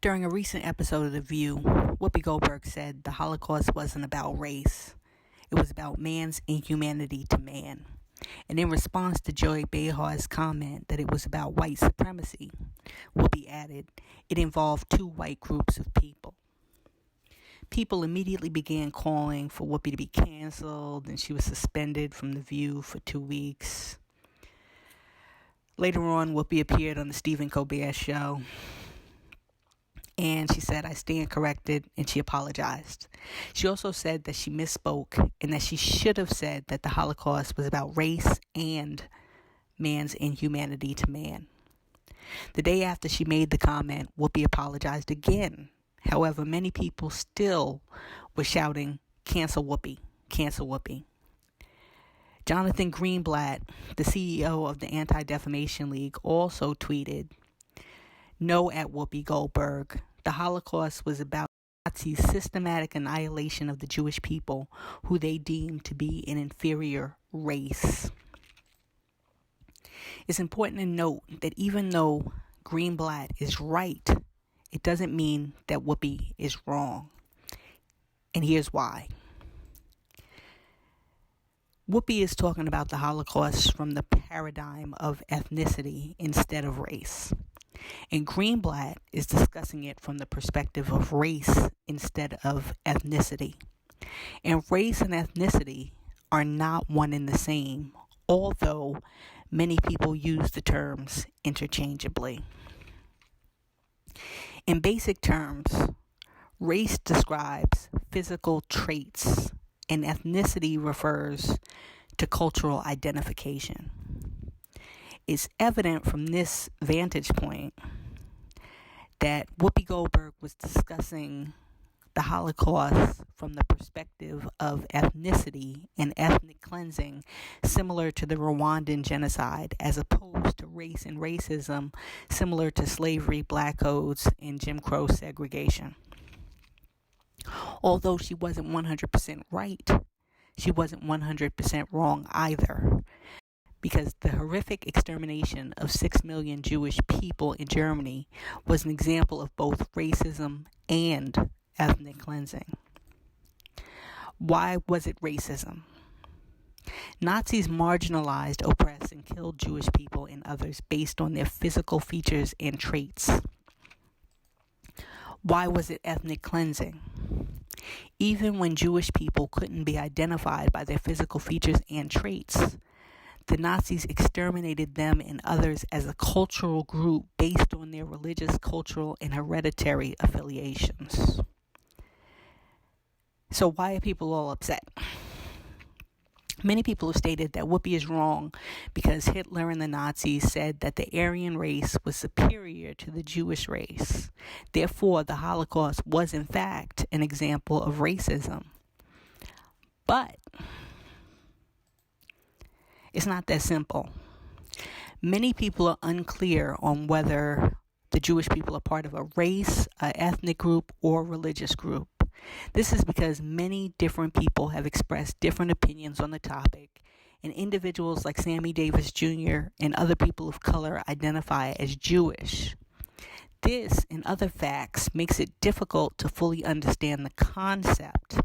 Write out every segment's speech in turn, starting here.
During a recent episode of The View, Whoopi Goldberg said the Holocaust wasn't about race. It was about man's inhumanity to man. And in response to Joy Behar's comment that it was about white supremacy, Whoopi added, it involved two white groups of people. People immediately began calling for Whoopi to be canceled, and she was suspended from The View for 2 weeks. Later on, Whoopi appeared on the Stephen Colbert Show, and she said, I stand corrected, and she apologized. She also said that she misspoke and that she should have said that the Holocaust was about race and man's inhumanity to man. The day after she made the comment, Whoopi apologized again. However, many people still were shouting, cancel Whoopi, cancel Whoopi. Jonathan Greenblatt, the CEO of the Anti-Defamation League, also tweeted, "No at Whoopi Goldberg. The Holocaust was about Nazis' systematic annihilation of the Jewish people, who they deemed to be an inferior race." It's important to note that even though Greenblatt is right, it doesn't mean that Whoopi is wrong. And here's why. Whoopi is talking about the Holocaust from the paradigm of ethnicity instead of race. And Greenblatt is discussing it from the perspective of race instead of ethnicity. And race and ethnicity are not one and the same, although many people use the terms interchangeably. In basic terms, race describes physical traits, and ethnicity refers to cultural identification. It's evident from this vantage point that Whoopi Goldberg was discussing the Holocaust from the perspective of ethnicity and ethnic cleansing, similar to the Rwandan genocide, as opposed to race and racism, similar to slavery, black codes, and Jim Crow segregation. Although she wasn't 100% right, she wasn't 100% wrong either, because the horrific extermination of 6 million Jewish people in Germany was an example of both racism and ethnic cleansing. Why was it racism? Nazis marginalized, oppressed, and killed Jewish people and others based on their physical features and traits. Why was it ethnic cleansing? Even when Jewish people couldn't be identified by their physical features and traits, the Nazis exterminated them and others as a cultural group based on their religious, cultural, and hereditary affiliations. So why are people all upset? Many people have stated that Whoopi is wrong because Hitler and the Nazis said that the Aryan race was superior to the Jewish race. Therefore, the Holocaust was in fact an example of racism. But it's not that simple. Many people are unclear on whether the Jewish people are part of a race, an ethnic group, or religious group. This is because many different people have expressed different opinions on the topic, and individuals like Sammy Davis Jr. and other people of color identify as Jewish. This and other facts makes it difficult to fully understand the concept,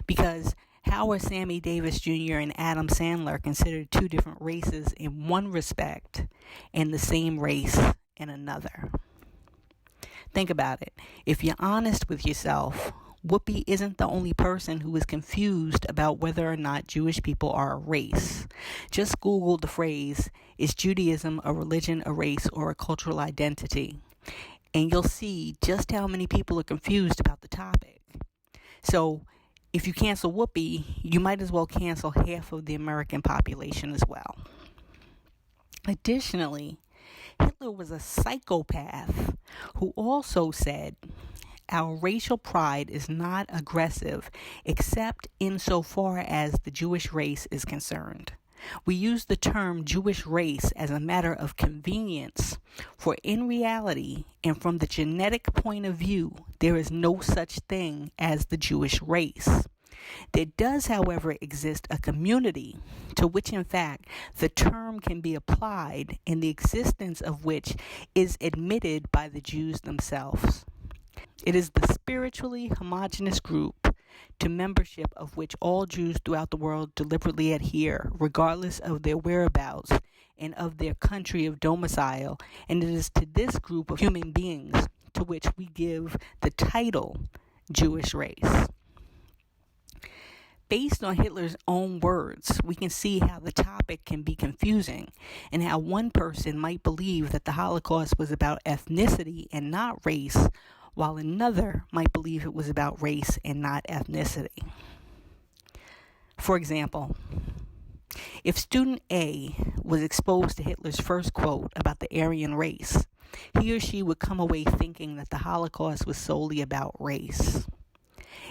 because how are Sammy Davis Jr. and Adam Sandler considered two different races in one respect and the same race in another? Think about it. If you're honest with yourself, Whoopi isn't the only person who is confused about whether or not Jewish people are a race. Just Google the phrase, is Judaism a religion, a race, or a cultural identity? And you'll see just how many people are confused about the topic. So if you cancel Whoopi, you might as well cancel half of the American population as well. Additionally, Hitler was a psychopath who also said, our racial pride is not aggressive except insofar as the Jewish race is concerned. We use the term Jewish race as a matter of convenience, for in reality and from the genetic point of view, there is no such thing as the Jewish race. There does, however, exist a community to which, in fact, the term can be applied and the existence of which is admitted by the Jews themselves. It is the spiritually homogeneous group to membership of which all Jews throughout the world deliberately adhere, regardless of their whereabouts and of their country of domicile, and it is to this group of human beings to which we give the title Jewish race. Based on Hitler's own words, we can see how the topic can be confusing and how one person might believe that the Holocaust was about ethnicity and not race, while another might believe it was about race and not ethnicity. For example, if student A was exposed to Hitler's first quote about the Aryan race, he or she would come away thinking that the Holocaust was solely about race.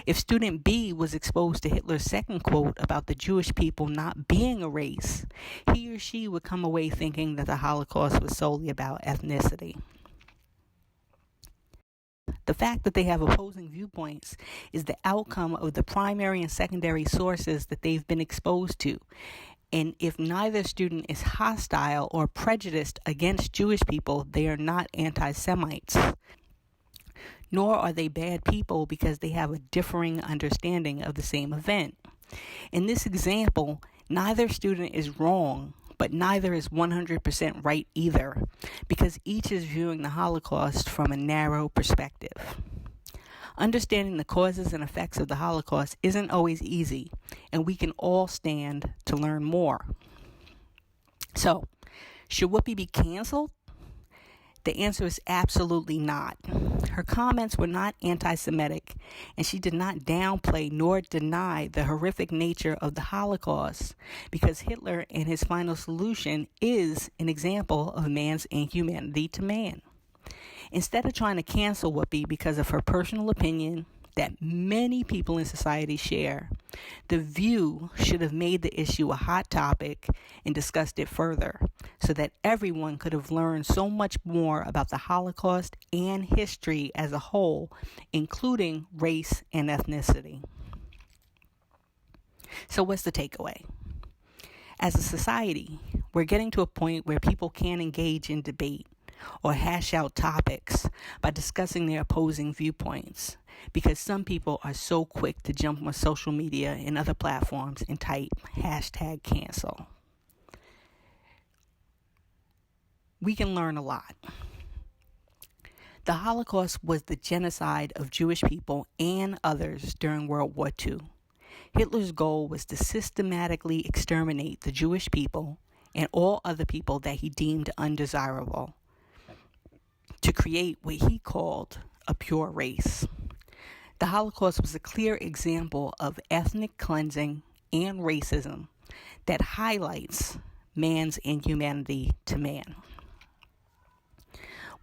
If student B was exposed to Hitler's second quote about the Jewish people not being a race, he or she would come away thinking that the Holocaust was solely about ethnicity. The fact that they have opposing viewpoints is the outcome of the primary and secondary sources that they've been exposed to. And if neither student is hostile or prejudiced against Jewish people, they are not anti-Semites. Nor are they bad people because they have a differing understanding of the same event. In this example, neither student is wrong, but neither is 100% right either, because each is viewing the Holocaust from a narrow perspective. Understanding the causes and effects of the Holocaust isn't always easy, and we can all stand to learn more. So, should Whoopi be canceled? The answer is absolutely not. Her comments were not anti-Semitic, and she did not downplay nor deny the horrific nature of the Holocaust, because Hitler and his final solution is an example of man's inhumanity to man. Instead of trying to cancel Whoopi because of her personal opinion that many people in society share, The View should have made the issue a hot topic and discussed it further, so that everyone could have learned so much more about the Holocaust and history as a whole, including race and ethnicity. So what's the takeaway? As a society, we're getting to a point where people can engage in debate or hash out topics by discussing their opposing viewpoints, because some people are so quick to jump on social media and other platforms and type #cancel. We can learn a lot. The Holocaust was the genocide of Jewish people and others during World War II. Hitler's goal was to systematically exterminate the Jewish people and all other people that he deemed undesirable, to create what he called a pure race. The Holocaust was a clear example of ethnic cleansing and racism that highlights man's inhumanity to man.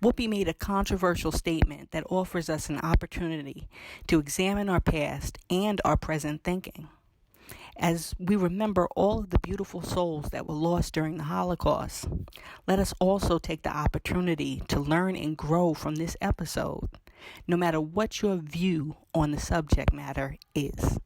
Whoopi made a controversial statement that offers us an opportunity to examine our past and our present thinking. As we remember all of the beautiful souls that were lost during the Holocaust, let us also take the opportunity to learn and grow from this episode, no matter what your view on the subject matter is.